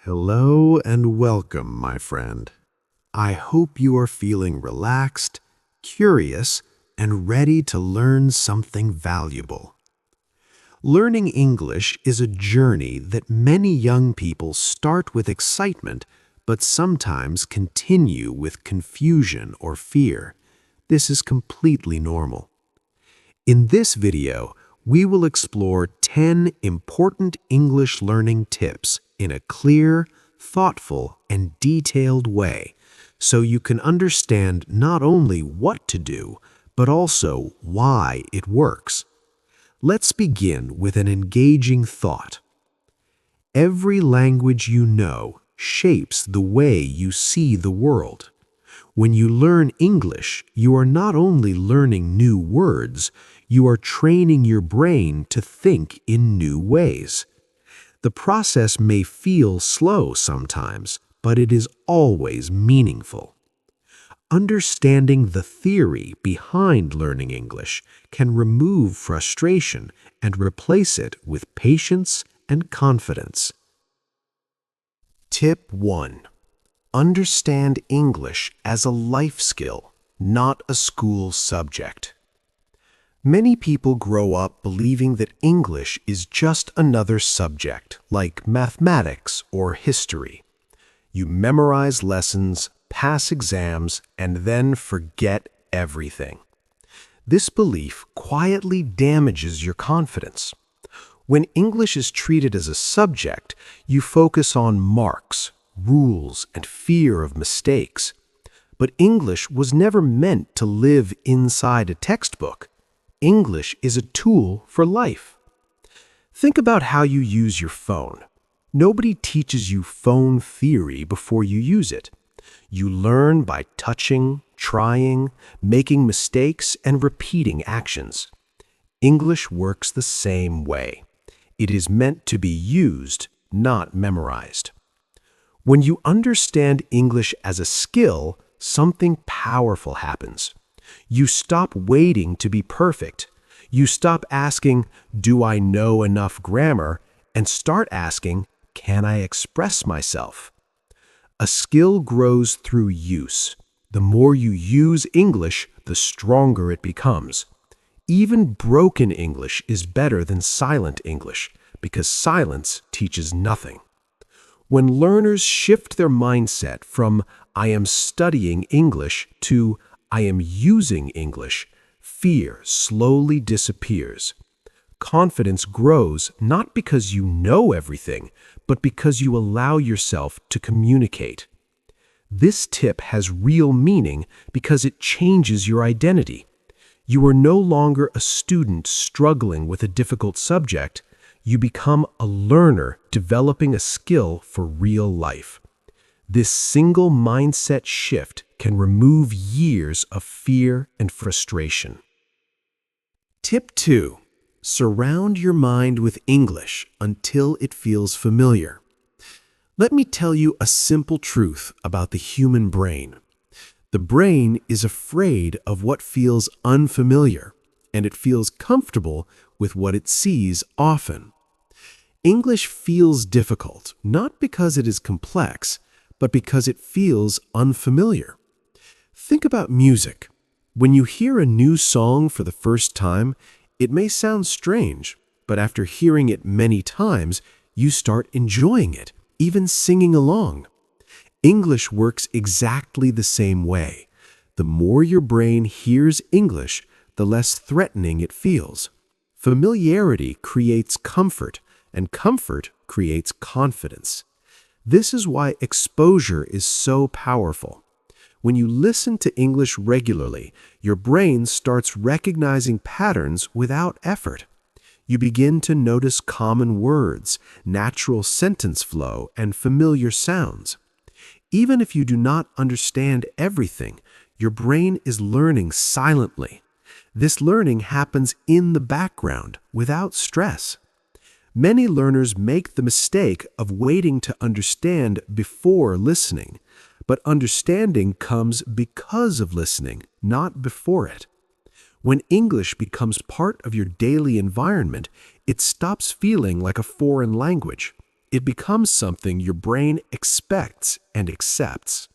Hello and welcome, my friend. I hope you are feeling relaxed, curious, and ready to learn something valuable. Learning English is a journey that many young people start with excitement, but sometimes continue with confusion or fear. This is completely normal. In this video, we will explore 10 important English learning tips in a clear, thoughtful, and detailed way, so you can understand not only what to do, but also why it works. Let's begin with an engaging thought. Every language you know shapes the way you see the world. When you learn English, you are not only learning new words, you are training your brain to think in new ways. The process may feel slow sometimes, but it is always meaningful. Understanding the theory behind learning English can remove frustration and replace it with patience and confidence. Tip 1. Understand English as a life skill, not a school subject. Many people grow up believing that English is just another subject, like mathematics or history. You memorize lessons, pass exams, and then forget everything. This belief quietly damages your confidence. When English is treated as a subject, you focus on marks, rules, and fear of mistakes. But English was never meant to live inside a textbook. English is a tool for life. Think about how you use your phone. Nobody teaches you phone theory before you use it. You learn by touching, trying, making mistakes, and repeating actions. English works the same way. It is meant to be used, not memorized. When you understand English as a skill, something powerful happens. You stop waiting to be perfect. You stop asking, "Do I know enough grammar?" and start asking, "Can I express myself?" A skill grows through use. The more you use English, the stronger it becomes. Even broken English is better than silent English, because silence teaches nothing. When learners shift their mindset from "I am studying English" to "I am using English," fear slowly disappears. Confidence grows not because you know everything, but because you allow yourself to communicate. This tip has real meaning because it changes your identity. You are no longer a student struggling with a difficult subject. You become a learner developing a skill for real life. This single mindset shift can remove years of fear and frustration. Tip 2. Surround your mind with English until it feels familiar. Let me tell you a simple truth about the human brain. The brain is afraid of what feels unfamiliar, and it feels comfortable with what it sees often. English feels difficult, not because it is complex, but because it feels unfamiliar. Think about music. When you hear a new song for the first time, it may sound strange, but after hearing it many times, you start enjoying it, even singing along. English works exactly the same way. The more your brain hears English, the less threatening it feels. Familiarity creates comfort, and comfort creates confidence. This is why exposure is so powerful. When you listen to English regularly, your brain starts recognizing patterns without effort. You begin to notice common words, natural sentence flow, and familiar sounds. Even if you do not understand everything, your brain is learning silently. This learning happens in the background, without stress. Many learners make the mistake of waiting to understand before listening, but understanding comes because of listening, not before it. When English becomes part of your daily environment, it stops feeling like a foreign language. it becomes something your brain expects and accepts.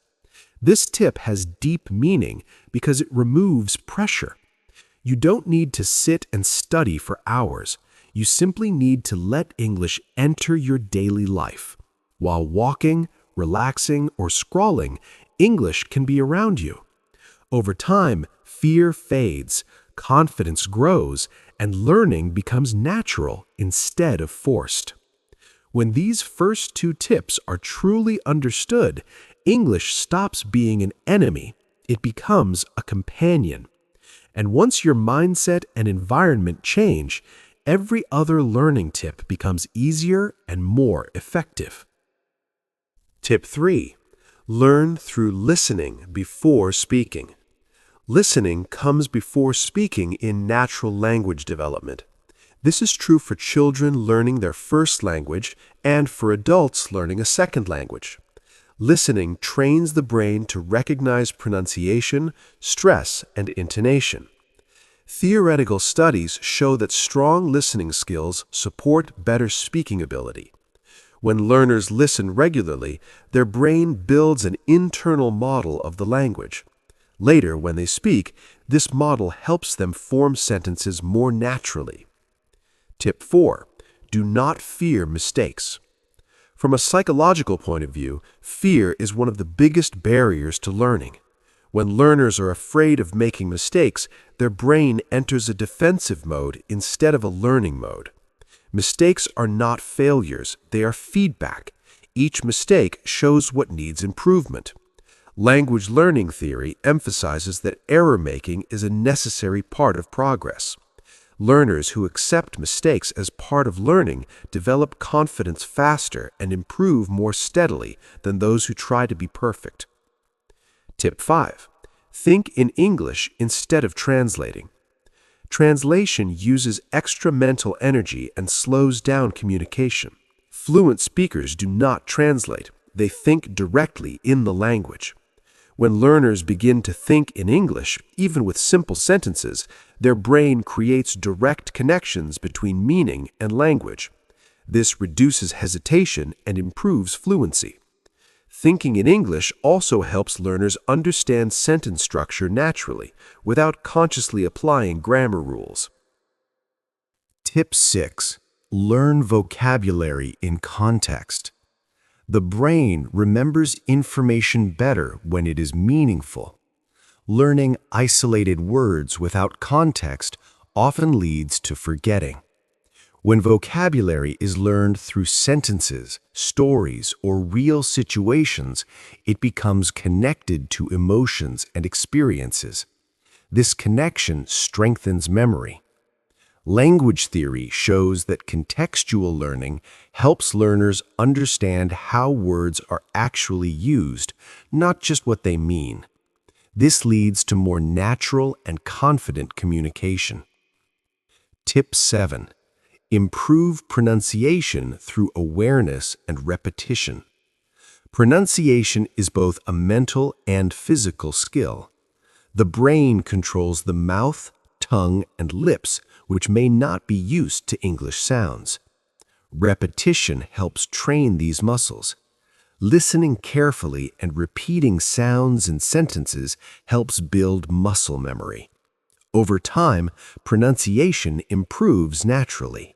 This tip has deep meaning because it removes pressure. You don't need to sit and study for hours. You simply need to let English enter your daily life. While walking, relaxing, or scrolling, English can be around you. Over time, fear fades, confidence grows, and learning becomes natural instead of forced. When these first two tips are truly understood, English stops being an enemy. It becomes a companion. And once your mindset and environment change, every other learning tip becomes easier and more effective. Tip 3. Learn through listening before speaking. Listening comes before speaking in natural language development. This is true for children learning their first language and for adults learning a second language. Listening trains the brain to recognize pronunciation, stress, and intonation. Theoretical studies show that strong listening skills support better speaking ability. When learners listen regularly, their brain builds an internal model of the language. Later, when they speak, this model helps them form sentences more naturally. Tip 4. Do not fear mistakes. From a psychological point of view, fear is one of the biggest barriers to learning. When learners are afraid of making mistakes, their brain enters a defensive mode instead of a learning mode. Mistakes are not failures, they are feedback. Each mistake shows what needs improvement. Language learning theory emphasizes that error making is a necessary part of progress. Learners who accept mistakes as part of learning develop confidence faster and improve more steadily than those who try to be perfect. Tip 5. Think in English instead of translating. Translation uses extra mental energy and slows down communication. Fluent speakers do not translate. They think directly in the language. When learners begin to think in English, even with simple sentences, their brain creates direct connections between meaning and language. This reduces hesitation and improves fluency. Thinking in English also helps learners understand sentence structure naturally, without consciously applying grammar rules. Tip 6. Learn vocabulary in context. The brain remembers information better when it is meaningful. Learning isolated words without context often leads to forgetting. When vocabulary is learned through sentences, stories, or real situations, it becomes connected to emotions and experiences. This connection strengthens memory. Language theory shows that contextual learning helps learners understand how words are actually used, not just what they mean. This leads to more natural and confident communication. Tip 7. Improve pronunciation through awareness and repetition. Pronunciation is both a mental and physical skill. The brain controls the mouth, tongue, and lips, which may not be used to English sounds. Repetition helps train these muscles. Listening carefully and repeating sounds and sentences helps build muscle memory. Over time, pronunciation improves naturally.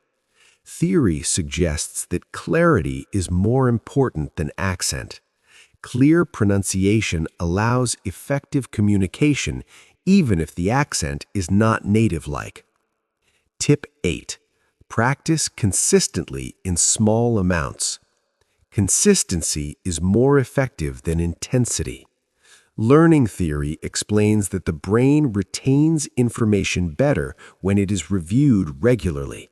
Theory suggests that clarity is more important than accent. Clear pronunciation allows effective communication even if the accent is not native-like. Tip 8. Practice consistently in small amounts. Consistency is more effective than intensity. Learning theory explains that the brain retains information better when it is reviewed regularly.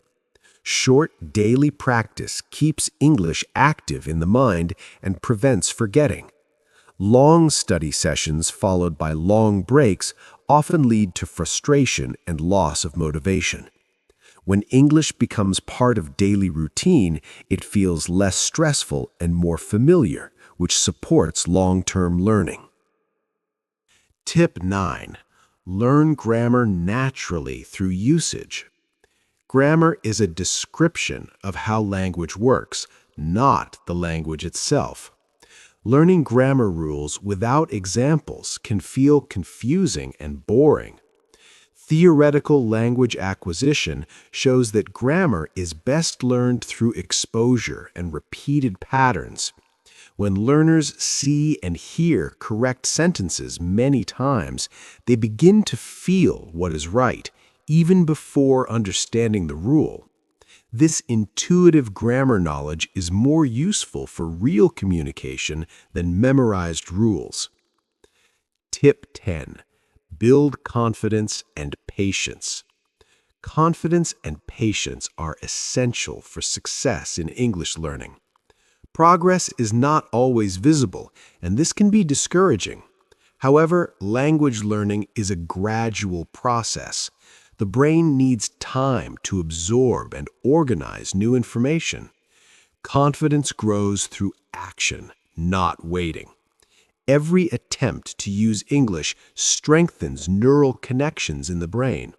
Short daily practice keeps English active in the mind and prevents forgetting. Long study sessions followed by long breaks often lead to frustration and loss of motivation. When English becomes part of daily routine, it feels less stressful and more familiar, which supports long-term learning. Tip 9. Learn grammar naturally through usage. Grammar is a description of how language works, not the language itself. Learning grammar rules without examples can feel confusing and boring. Theoretical language acquisition shows that grammar is best learned through exposure and repeated patterns. When learners see and hear correct sentences many times, they begin to feel what is right, even before understanding the rule. This intuitive grammar knowledge is more useful for real communication than memorized rules. Tip 10. Build confidence and patience. Confidence and patience are essential for success in English learning. Progress is not always visible, and this can be discouraging. However, language learning is a gradual process. The brain needs time to absorb and organize new information. Confidence grows through action, not waiting. Every attempt to use English strengthens neural connections in the brain.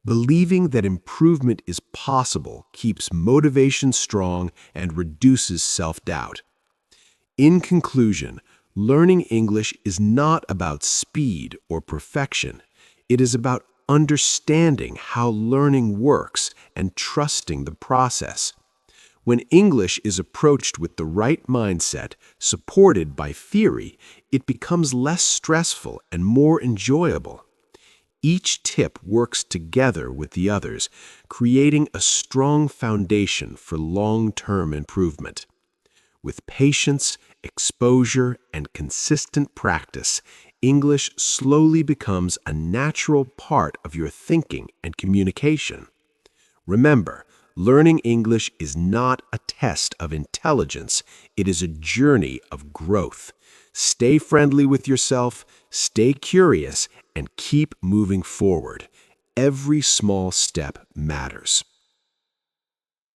Believing that improvement is possible keeps motivation strong and reduces self-doubt. In conclusion, learning English is not about speed or perfection. It is about understanding how learning works and trusting the process. When English is approached with the right mindset, supported by theory, it becomes less stressful and more enjoyable. Each tip works together with the others, creating a strong foundation for long-term improvement. With patience, exposure, and consistent practice, English slowly becomes a natural part of your thinking and communication. Remember, learning English is not a test of intelligence, it is a journey of growth. Stay friendly with yourself, stay curious, and keep moving forward. Every small step matters.